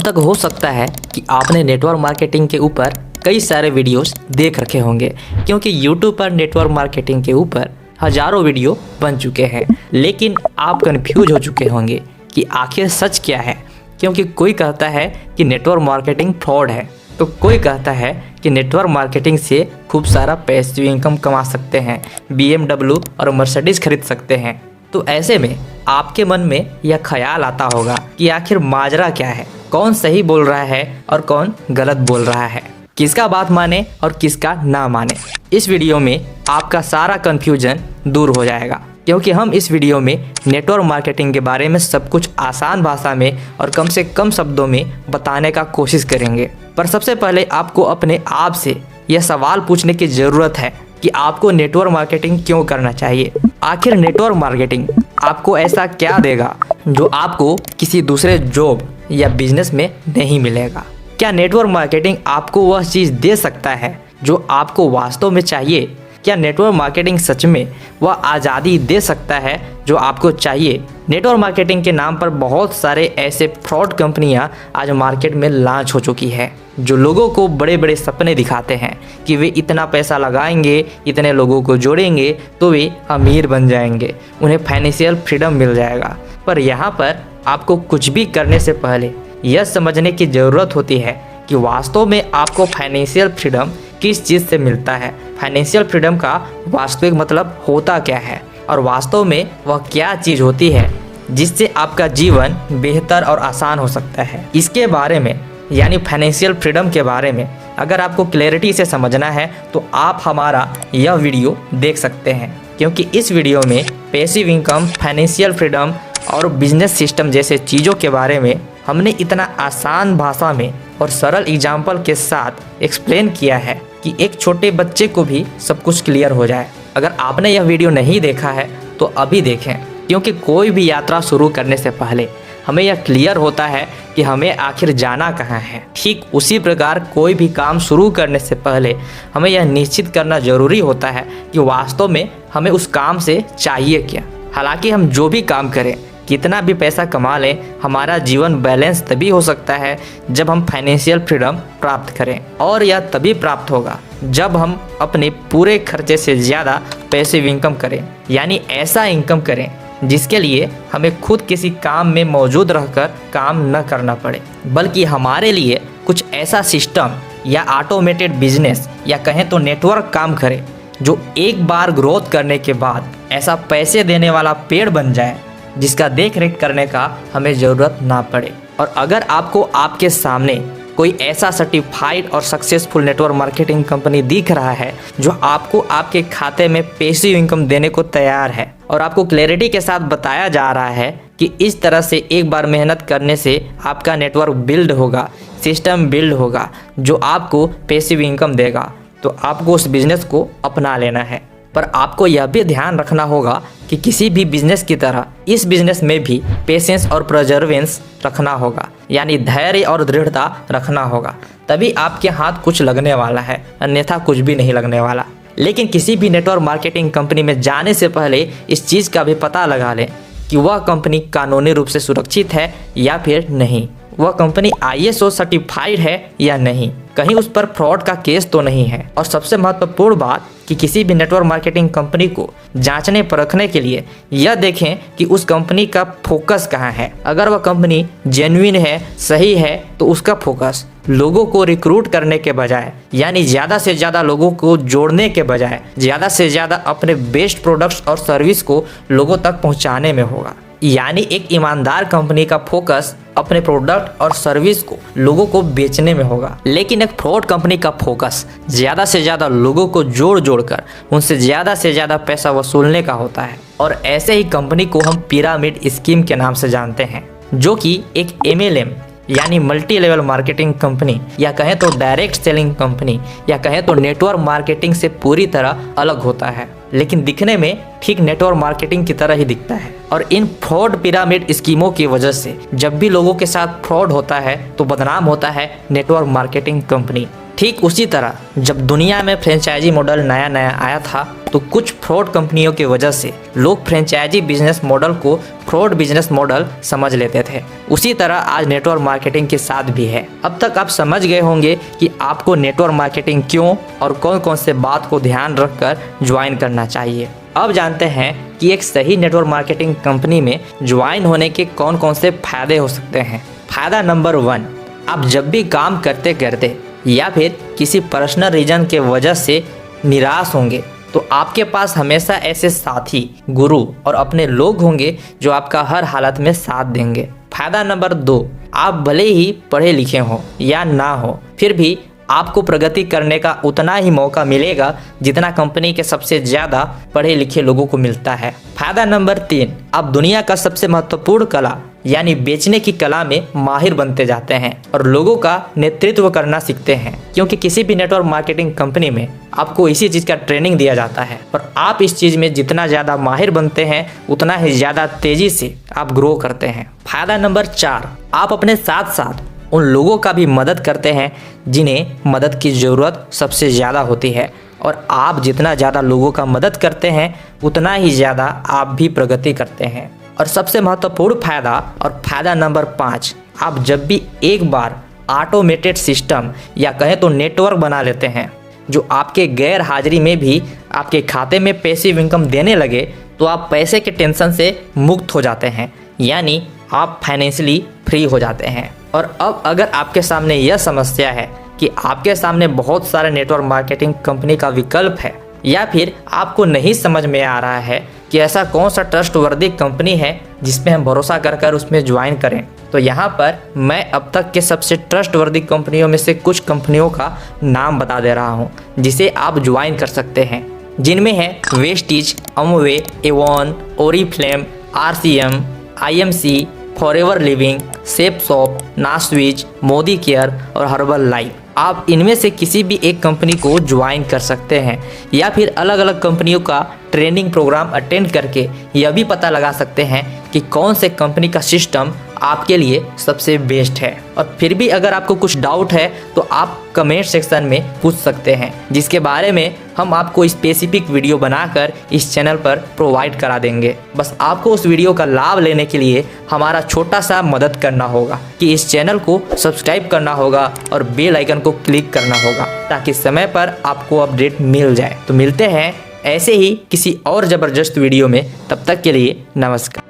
तक हो सकता है कि आपने नेटवर्क मार्केटिंग के ऊपर कई सारे वीडियोस देख रखे होंगे, क्योंकि यूट्यूब पर नेटवर्क मार्केटिंग के ऊपर हजारों वीडियो बन चुके हैं। लेकिन आप कंफ्यूज हो चुके होंगे कि आखिर सच क्या है, क्योंकि कोई कहता है कि नेटवर्क मार्केटिंग फ्रॉड है, तो कोई कहता है कि नेटवर्क मार्केटिंग से खूब सारा पैसिव इनकम कमा सकते हैं, BMW और मर्सिडीज खरीद सकते हैं। तो ऐसे में आपके मन में यह ख्याल आता होगा कि आखिर माजरा क्या है, कौन सही बोल रहा है और कौन गलत बोल रहा है, किसका बात माने और किसका ना माने। इस वीडियो में आपका सारा कन्फ्यूजन दूर हो जाएगा, क्योंकि हम इस वीडियो में नेटवर्क मार्केटिंग के बारे में सब कुछ आसान भाषा में और कम से कम शब्दों में बताने का कोशिश करेंगे। पर सबसे पहले आपको अपने आप से यह सवाल पूछने की ज़रूरत है कि आपको नेटवर्क मार्केटिंग क्यों करना चाहिए। आखिर नेटवर्क मार्केटिंग आपको ऐसा क्या देगा जो आपको किसी दूसरे जॉब या बिजनेस में नहीं मिलेगा। क्या नेटवर्क मार्केटिंग आपको वह चीज़ दे सकता है जो आपको वास्तव में चाहिए। क्या नेटवर्क मार्केटिंग सच में वह आज़ादी दे सकता है जो आपको चाहिए। नेटवर्क मार्केटिंग के नाम पर बहुत सारे ऐसे फ्रॉड कंपनियां आज मार्केट में लॉन्च हो चुकी है, जो लोगों को बड़े बड़े सपने दिखाते हैं कि वे इतना पैसा लगाएंगे, इतने लोगों को जोड़ेंगे तो वे अमीर बन जाएंगे, उन्हें फाइनेंशियल फ्रीडम मिल जाएगा। पर यहाँ पर आपको कुछ भी करने से पहले यह समझने की ज़रूरत होती है कि वास्तव में आपको फाइनेंशियल फ्रीडम किस चीज़ से मिलता है, फाइनेंशियल फ्रीडम का वास्तविक मतलब होता क्या है और वास्तव में वह क्या चीज़ होती है जिससे आपका जीवन बेहतर और आसान हो सकता है। इसके बारे में यानी फाइनेंशियल फ्रीडम के बारे में अगर आपको क्लैरिटी से समझना है तो आप हमारा यह वीडियो देख सकते हैं, क्योंकि इस वीडियो में पैसिव इनकम, फाइनेंशियल फ्रीडम और बिजनेस सिस्टम जैसे चीज़ों के बारे में हमने इतना आसान भाषा में और सरल एग्जाम्पल के साथ एक्सप्लेन किया है कि एक छोटे बच्चे को भी सब कुछ क्लियर हो जाए। अगर आपने यह वीडियो नहीं देखा है तो अभी देखें, क्योंकि कोई भी यात्रा शुरू करने से पहले हमें यह क्लियर होता है कि हमें आखिर जाना कहाँ है। ठीक उसी प्रकार कोई भी काम शुरू करने से पहले हमें यह निश्चित करना जरूरी होता है कि वास्तव में हमें उस काम से चाहिए क्या। हालांकि हम जो भी काम करें, कितना भी पैसा कमा लें, हमारा जीवन बैलेंस तभी हो सकता है जब हम फाइनेंशियल फ्रीडम प्राप्त करें, और यह तभी प्राप्त होगा जब हम अपने पूरे खर्चे से ज़्यादा पैसिव इनकम करें, यानी ऐसा इनकम करें जिसके लिए हमें खुद किसी काम में मौजूद रहकर काम न करना पड़े, बल्कि हमारे लिए कुछ ऐसा सिस्टम या ऑटोमेटेड बिजनेस या कहें तो नेटवर्क काम करे जो एक बार ग्रोथ करने के बाद ऐसा पैसे देने वाला पेड़ बन जाए जिसका देख रेख करने का हमें ज़रूरत ना पड़े। और अगर आपको आपके सामने कोई ऐसा सर्टिफाइड और सक्सेसफुल नेटवर्क मार्केटिंग कंपनी दिख रहा है जो आपको आपके खाते में पैसिव इनकम देने को तैयार है और आपको क्लैरिटी के साथ बताया जा रहा है कि इस तरह से एक बार मेहनत करने से आपका नेटवर्क बिल्ड होगा, सिस्टम बिल्ड होगा जो आपको पैसिव इनकम देगा, तो आपको उस बिज़नेस को अपना लेना है। पर आपको यह भी ध्यान रखना होगा कि किसी भी बिजनेस की तरह इस बिजनेस में भी पेशेंस और परसेवरेंस रखना होगा, यानी धैर्य और दृढ़ता रखना होगा, तभी आपके हाथ कुछ लगने वाला है, अन्यथा कुछ भी नहीं लगने वाला। लेकिन किसी भी नेटवर्क मार्केटिंग कंपनी में जाने से पहले इस चीज़ का भी पता लगा लें कि वह कंपनी कानूनी रूप से सुरक्षित है या फिर नहीं, वह कंपनी ISO सर्टिफाइड है या नहीं, कहीं उस पर फ्रॉड का केस तो नहीं है। और सबसे महत्वपूर्ण बात कि किसी भी नेटवर्क मार्केटिंग कंपनी को जांचने परखने के लिए यह देखें कि उस कंपनी का फोकस कहाँ है। अगर वह कंपनी जेन्युइन है, सही है, तो उसका फोकस लोगों को रिक्रूट करने के बजाय, यानी ज़्यादा से ज़्यादा लोगों को जोड़ने के बजाय ज़्यादा से ज़्यादा अपने बेस्ट प्रोडक्ट्स और सर्विस को लोगों तक पहुँचाने में होगा। यानी एक ईमानदार कंपनी का फोकस अपने प्रोडक्ट और सर्विस को लोगों को बेचने में होगा। लेकिन एक फ्रॉड कंपनी का फोकस ज़्यादा से ज़्यादा लोगों को जोड़ कर उनसे ज़्यादा से ज़्यादा पैसा वसूलने का होता है। और ऐसे ही कंपनी को हम पिरामिड स्कीम के नाम से जानते हैं, जो कि एक MLM यानी मल्टी लेवल मार्केटिंग कंपनी या कहें तो डायरेक्ट सेलिंग कंपनी या कहें तो नेटवर्क मार्केटिंग से पूरी तरह अलग होता है, लेकिन दिखने में ठीक नेटवर्क मार्केटिंग की तरह ही दिखता है। और इन फ्रॉड पिरामिड स्कीमों की वजह से जब भी लोगों के साथ फ्रॉड होता है तो बदनाम होता है नेटवर्क मार्केटिंग कंपनी। ठीक उसी तरह जब दुनिया में फ्रेंचाइजी मॉडल नया नया आया था तो कुछ फ्रॉड कंपनियों की वजह से लोग फ्रेंचाइजी बिजनेस मॉडल को फ्रॉड बिजनेस मॉडल समझ लेते थे। उसी तरह आज नेटवर्क मार्केटिंग के साथ भी है। अब तक आप समझ गए होंगे कि आपको नेटवर्क मार्केटिंग क्यों और कौन कौन से बात को ध्यान रखकर ज्वाइन करना चाहिए। अब जानते हैं कि एक सही नेटवर्क मार्केटिंग कंपनी में ज्वाइन होने के कौन कौन से फायदे हो सकते हैं। फायदा नंबर 1, आप जब भी काम करते करते या फिर किसी पर्सनल रीजन के वजह से निराश होंगे तो आपके पास हमेशा ऐसे साथी, गुरु और अपने लोग होंगे जो आपका हर हालत में साथ देंगे। फायदा नंबर 2, आप भले ही पढ़े लिखे हो या ना हो फिर भी आपको प्रगति करने का उतना ही मौका मिलेगा जितना कंपनी के सबसे ज़्यादा पढ़े लिखे लोगों को मिलता है। फायदा नंबर 3, आप दुनिया का सबसे महत्वपूर्ण कला यानी बेचने की कला में माहिर बनते जाते हैं और लोगों का नेतृत्व करना सीखते हैं, क्योंकि किसी भी नेटवर्क मार्केटिंग कंपनी में आपको इसी चीज़ का ट्रेनिंग दिया जाता है और आप इस चीज़ में जितना ज़्यादा माहिर बनते हैं उतना ही ज़्यादा तेज़ी से आप ग्रो करते हैं। फायदा नंबर 4, आप अपने साथ साथ उन लोगों का भी मदद करते हैं जिन्हें मदद की ज़रूरत सबसे ज़्यादा होती है और आप जितना ज़्यादा लोगों का मदद करते हैं उतना ही ज़्यादा आप भी प्रगति करते हैं। और सबसे महत्वपूर्ण फायदा और फायदा नंबर 5, आप जब भी एक बार ऑटोमेटेड सिस्टम या कहें तो नेटवर्क बना लेते हैं जो आपके गैर हाजिरी में भी आपके खाते में पैसिव इनकम देने लगे तो आप पैसे के टेंशन से मुक्त हो जाते हैं, यानी आप फाइनेंशियली फ्री हो जाते हैं। और अब अगर आपके सामने यह समस्या है कि आपके सामने बहुत सारे नेटवर्क मार्केटिंग कंपनी का विकल्प है या फिर आपको नहीं समझ में आ रहा है कि ऐसा कौन सा ट्रस्टवर्दी कंपनी है जिसमें हम भरोसा कर उसमें ज्वाइन करें, तो यहाँ पर मैं अब तक के सबसे ट्रस्टवर्दी कंपनियों में से कुछ कंपनियों का नाम बता दे रहा हूँ जिसे आप ज्वाइन कर सकते हैं, जिनमें है Vestige, Amway, Avon, Oriflame, RCM, IMC, Forever Living, Safe Shop, नास्विच, मोदी केयर और हर्बल लाइफ। आप इनमें से किसी भी एक कंपनी को ज्वाइन कर सकते हैं या फिर अलग अलग कंपनियों का ट्रेनिंग प्रोग्राम अटेंड करके यह भी पता लगा सकते हैं कि कौन से कंपनी का सिस्टम आपके लिए सबसे बेस्ट है। और फिर भी अगर आपको कुछ डाउट है तो आप कमेंट सेक्शन में पूछ सकते हैं, जिसके बारे में हम आपको स्पेसिफिक वीडियो बनाकर इस चैनल पर प्रोवाइड करा देंगे। बस आपको उस वीडियो का लाभ लेने के लिए हमारा छोटा सा मदद करना होगा कि इस चैनल को सब्सक्राइब करना होगा और बेल आइकन को क्लिक करना होगा ताकि समय पर आपको अपडेट मिल जाए। तो मिलते हैं ऐसे ही किसी और ज़बरदस्त वीडियो में, तब तक के लिए नमस्कार।